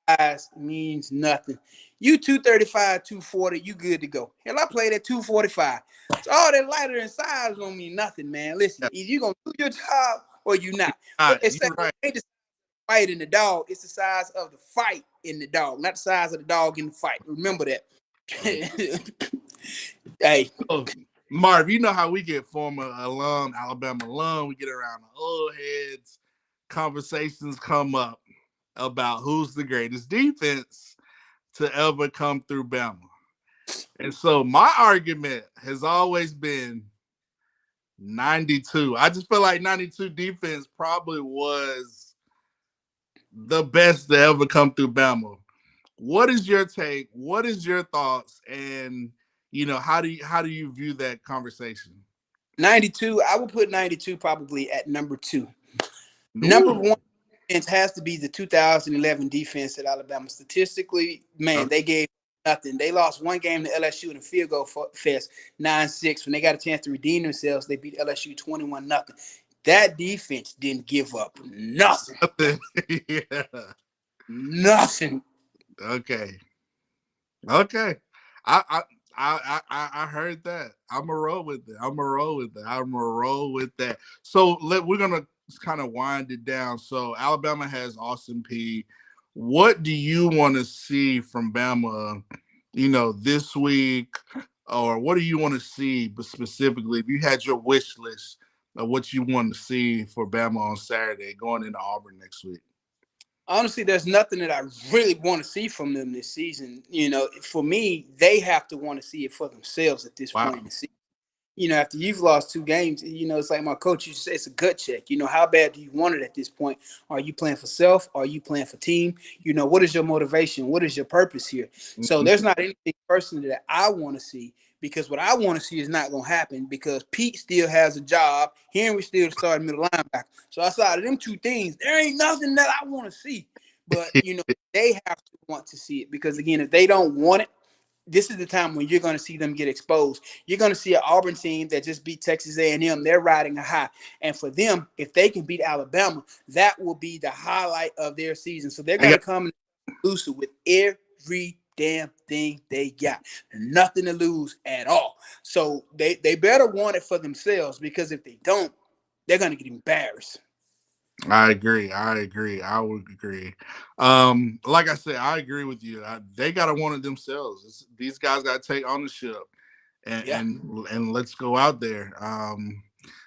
S4: size means nothing. You 235, 240, you good to go. Hell, I played at 245. So all that lighter in size don't mean nothing, man. Listen, either you're gonna do your job or you're not. It's right. Ain't the fight in the dog, it's the size of the fight in the dog, not the size of the dog in the fight. Remember that. Hey,
S3: Marv, you know how we get former Alabama alum, we get around the old heads, conversations come up about who's the greatest defense to ever come through Bama. And so my argument has always been 92. I just feel like 92 defense probably was the best to ever come through Bama. What is your take? What is your thoughts? And how do you view that conversation?
S4: 92, I would put 92 probably at number 2. Number 1 defense has to be the 2011 defense at Alabama. Statistically, man, they gave nothing. They lost one game to LSU in a field goal fest, 9-6. When they got a chance to redeem themselves, they beat LSU 21-0. That defense didn't give up nothing.
S3: Yeah.
S4: Nothing.
S3: Okay. I heard that. I'm a roll with it. So we're gonna kind of wind it down. So Alabama has Austin P. What do you want to see from Bama, this week, or what do you want to see? But specifically, if you had your wish list of what you want to see for Bama on Saturday, going into Auburn next week.
S4: Honestly, there's nothing that I really want to see from them this season. For me, they have to want to see it for themselves at this point in the season. After you've lost 2 games, it's like my coach used to say, it's a gut check. How bad do you want it at this point? Are you playing for self? Are you playing for team? What is your motivation? What is your purpose here? So there's not anything personally that I want to see, because what I want to see is not going to happen, because Pete still has a job. Henry still starting middle linebacker. So outside of them 2 things, there ain't nothing that I want to see. But, they have to want to see it, because, again, if they don't want it, this is the time when you're going to see them get exposed. You're going to see an Auburn team that just beat Texas A&M. They're riding a high. And for them, if they can beat Alabama, that will be the highlight of their season. So they're going to come exclusive with every damn thing they got. Nothing to lose at all. So they better want it for themselves, because if they don't, they're going to get embarrassed.
S3: I agree. I would agree. Like I said, I agree with you. They gotta want it themselves. These guys gotta take ownership, and let's go out there.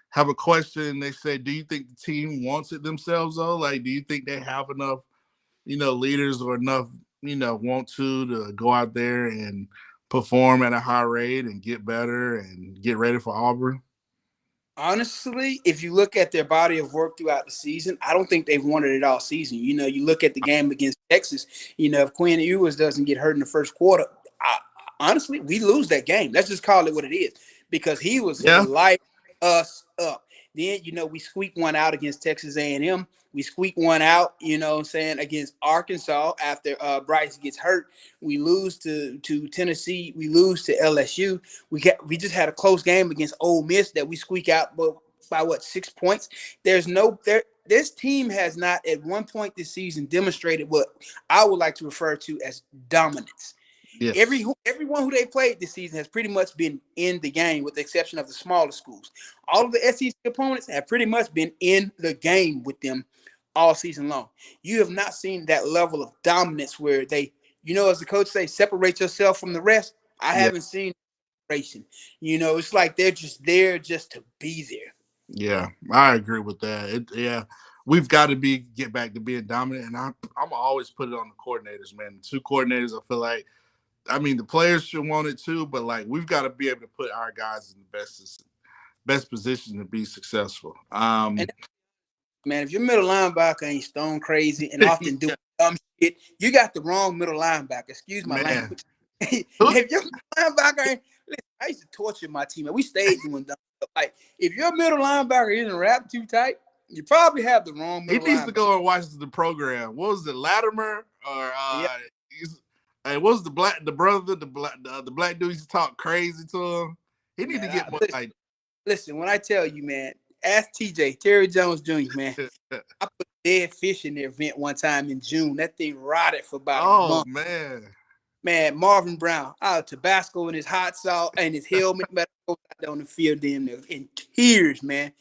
S3: Have a question. They say, do you think the team wants it themselves though? Like, do you think they have enough, leaders, or enough, want to go out there and perform at a high rate and get better and get ready for Auburn?
S4: Honestly, if you look at their body of work throughout the season, I don't think they've wanted it all season. You look at the game against Texas, if Quinn Ewers doesn't get hurt in the first quarter, honestly, we lose that game. Let's just call it what it is, because he was light us up. Then, we squeak one out against Texas A&M. We squeak one out, against Arkansas after Bryce gets hurt. We lose to Tennessee. We lose to LSU. We just had a close game against Ole Miss that we squeak out by 6 points. This team has not at one point this season demonstrated what I would like to refer to as dominance. Yes. Everyone who they played this season has pretty much been in the game, with the exception of the smaller schools. All of the SEC opponents have pretty much been in the game with them all season long. You have not seen that level of dominance where they, as the coach say, separate yourself from the rest. I haven't seen separation. It's like they're just there just to be there.
S3: Yeah, I agree with that. We've got to get back to being dominant, and I'm always put it on the coordinators, man. The 2 coordinators, I feel like, the players should want it too, but we've got to be able to put our guys in the best position to be successful.
S4: Man, if your middle linebacker ain't stone crazy and often doing dumb shit, you got the wrong middle linebacker. Excuse my language. If your linebacker ain't, listen, I used to torture my team, and we stayed doing dumb stuff. Like, if your middle linebacker isn't wrapped too tight, you probably have the wrong middle linebacker.
S3: He needs to go and watch the program. What was it, Latimer? Or hey, what was the black dude used to talk crazy to him? He need to get more like.
S4: Listen, when I tell you, man, ask TJ, Terry Jones Jr., man. I put dead fish in their vent one time in June. That thing rotted for about a month.
S3: Man.
S4: Man, Marvin Brown out of Tabasco in his hot sauce and his helmet out on the field damn near in tears, man.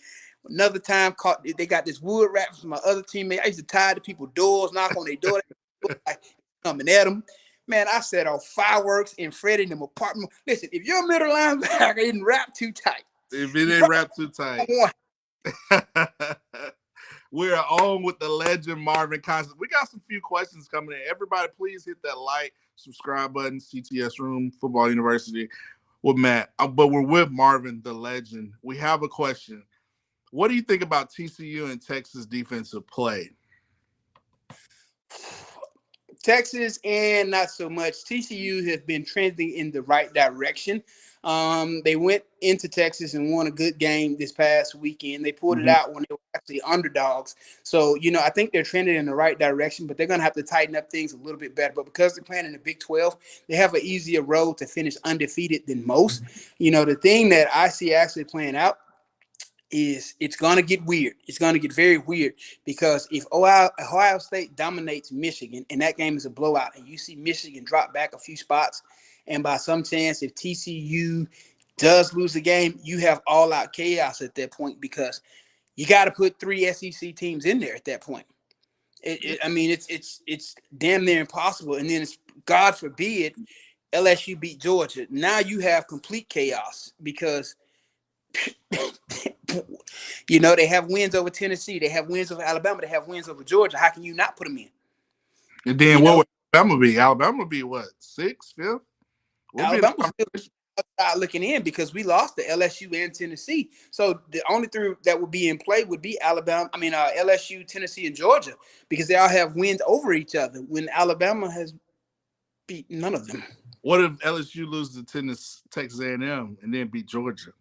S4: Another time, they got this wood wrap from my other teammate. I used to tie to people's doors, knock on their door, coming at them. Man, I set off fireworks in Freddie in them apartment. Listen, if your middle linebacker isn't wrapped too tight.
S3: If it ain't wrapped too tight. We're on with the legend Marvin Constant. We got some few questions coming in. Everybody, please hit that like, subscribe button. CTS Room, Football University with Matt. But we're with Marvin, the legend. We have a question. What do you think about TCU and Texas defensive play?
S4: Texas and not so much. TCU has been trending in the right direction. They went into Texas and won a good game this past weekend. They pulled it out when they were actually underdogs. So, I think they're trending in the right direction, but they're going to have to tighten up things a little bit better. But because they're playing in the Big 12, they have an easier road to finish undefeated than most. The thing that I see actually playing out is it's going to get weird. It's going to get very weird because if Ohio State dominates Michigan and that game is a blowout and you see Michigan drop back a few spots, and by some chance, if TCU does lose the game, you have all-out chaos at that point because you got to put 3 SEC teams in there at that point. I mean, it's damn near impossible. And then it's, God forbid, LSU beat Georgia. Now you have complete chaos because you know they have wins over Tennessee, they have wins over Alabama, they have wins over Georgia. How can you not put them in?
S3: And then what would Alabama be? Alabama would be what, 6th, 5th?
S4: Alabama still outside looking in because we lost to LSU and Tennessee. So the only 3 that would be in play would be LSU, Tennessee, and Georgia because they all have wins over each other when Alabama has beat none of them.
S3: What if LSU loses to Texas A&M and then beat Georgia?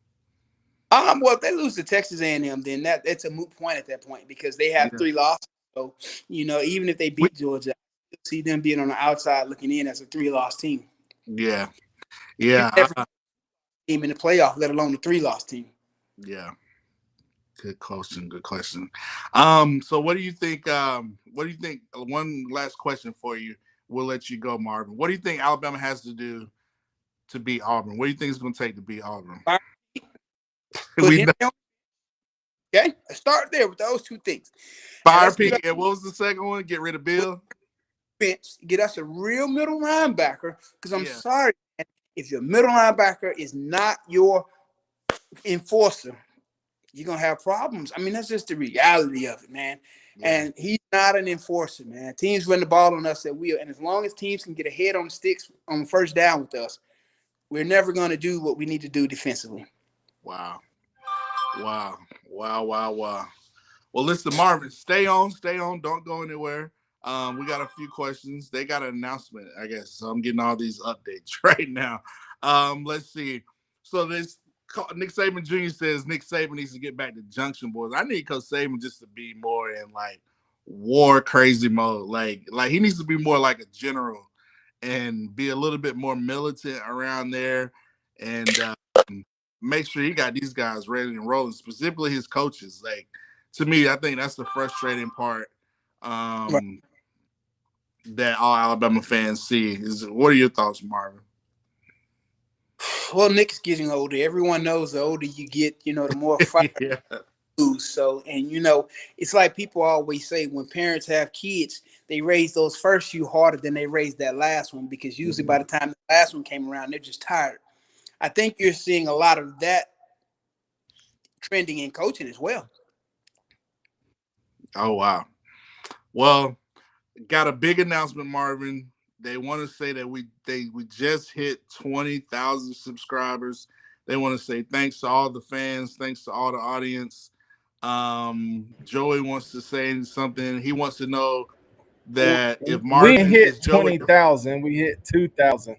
S4: Well, if they lose to Texas A&M, then that's a moot point at that point because they have 3 losses. So, even if they beat Georgia, I see them being on the outside looking in as a 3-loss team.
S3: Yeah.
S4: Team in the playoff, let alone the 3-loss team.
S3: Yeah. Good question. So what do you think? One last question for you. We'll let you go, Marvin. What do you think Alabama has to do to beat Auburn? What do you think it's going to take to beat Auburn?
S4: Okay, let's start there with those 2 things.
S3: Fire Pete, and what was the second one? Get rid of Bill.
S4: Get us a real middle linebacker because I'm sorry, man, if your middle linebacker is not your enforcer, you're gonna have problems. I mean, that's just the reality of it, man. Yeah. And he's not an enforcer, man. Teams run the ball on us at will, and as long as teams can get ahead on the sticks on first down with us, we're never gonna do what we need to do defensively.
S3: Wow. Well, listen, Marvin, stay on. Don't go anywhere. We got a few questions. They got an announcement, I guess. So I'm getting all these updates right now. Let's see. So this Nick Saban Jr. says Nick Saban needs to get back to Junction Boys. I need Coach Saban just to be more in like war crazy mode. Like he needs to be more like a general and be a little bit more militant around there and make sure he got these guys ready and rolling, specifically his coaches. Like, to me, I think that's the frustrating part that all Alabama fans see. What are your thoughts, Marvin?
S4: Well, Nick's getting older. Everyone knows the older you get, the more fire you lose. So, and it's like people always say when parents have kids, they raise those first few harder than they raise that last one because usually by the time the last one came around, they're just tired. I think you're seeing a lot of that trending in coaching as well.
S3: Oh, wow. Well, got a big announcement, Marvin. They want to say that we just hit 20,000 subscribers. They want to say thanks to all the fans, thanks to all the audience. Joey wants to say something. He wants to know that if Marvin
S5: we hit 20,000, we hit 2,000.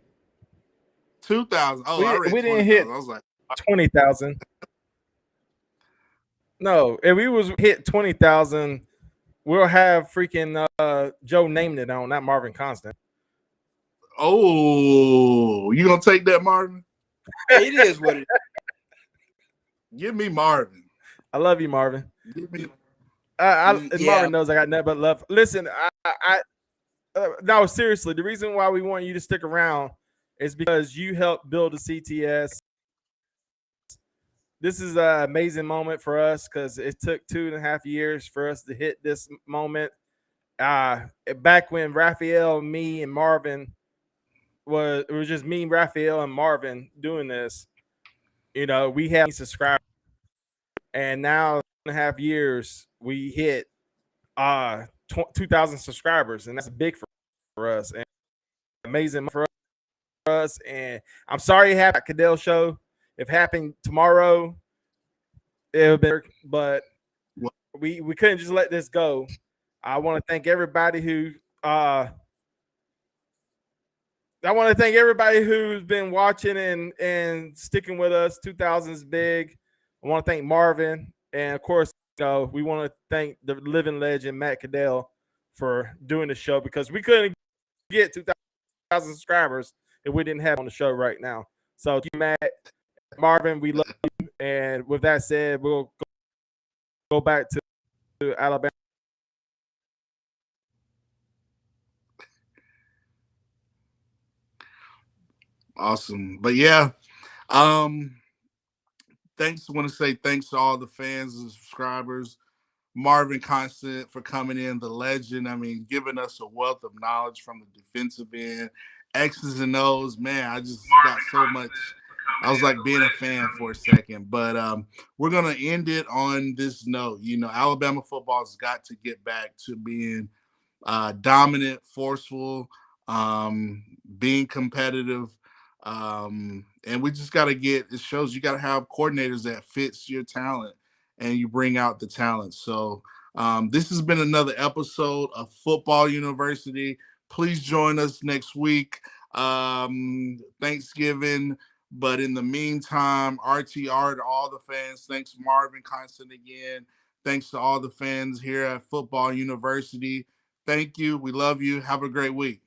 S3: 2,000. Oh,
S5: we didn't hit. I was like 20,000. No, if we was hit 20,000, we'll have freaking Joe named it on, not Marvin Constant.
S3: Oh, you gonna take that, Marvin?
S4: It is what it is.
S3: Give me Marvin.
S5: I love you, Marvin.
S3: Give me.
S5: Marvin knows I got nothing but love. Listen, no, seriously, the reason why we want you to stick around is because you helped build the CTS. This is an amazing moment for us because it took 2.5 years for us to hit this moment. Back when Raphael, me, and Marvin it was just me, Raphael, and Marvin doing this. We had subscribers, and now 2.5 years we hit 2,000 subscribers, and that's big for us and amazing for us. And I'm sorry it happened at Caddell show. If it happened tomorrow, it would be better, but we couldn't just let this go. I want to thank everybody who's been watching and sticking with us. 2,000 is big. I want to thank Marvin, and of course, we want to thank the living legend Matt Caddell for doing the show because we couldn't get 2,000 subscribers if we didn't have on the show right now. So, Matt, Marvin, we love you. And with that said, we'll go go back to Alabama.
S3: Awesome. But yeah, want to say thanks to all the fans and subscribers. Marvin Constant for coming in, the legend. I mean, giving us a wealth of knowledge from the defensive end, X's and O's. Man, I just got so much. I was like being a fan for a second, but we're gonna end it on this note. You know, Alabama football's got to get back to being dominant, forceful, being competitive. And we just got to it shows you got to have coordinators that fits your talent and you bring out the talent. So this has been another episode of Football University. Please join us next week, Thanksgiving. But in the meantime, RTR to all the fans. Thanks, Marvin Constant again. Thanks to all the fans here at Football University. Thank you. We love you. Have a great week.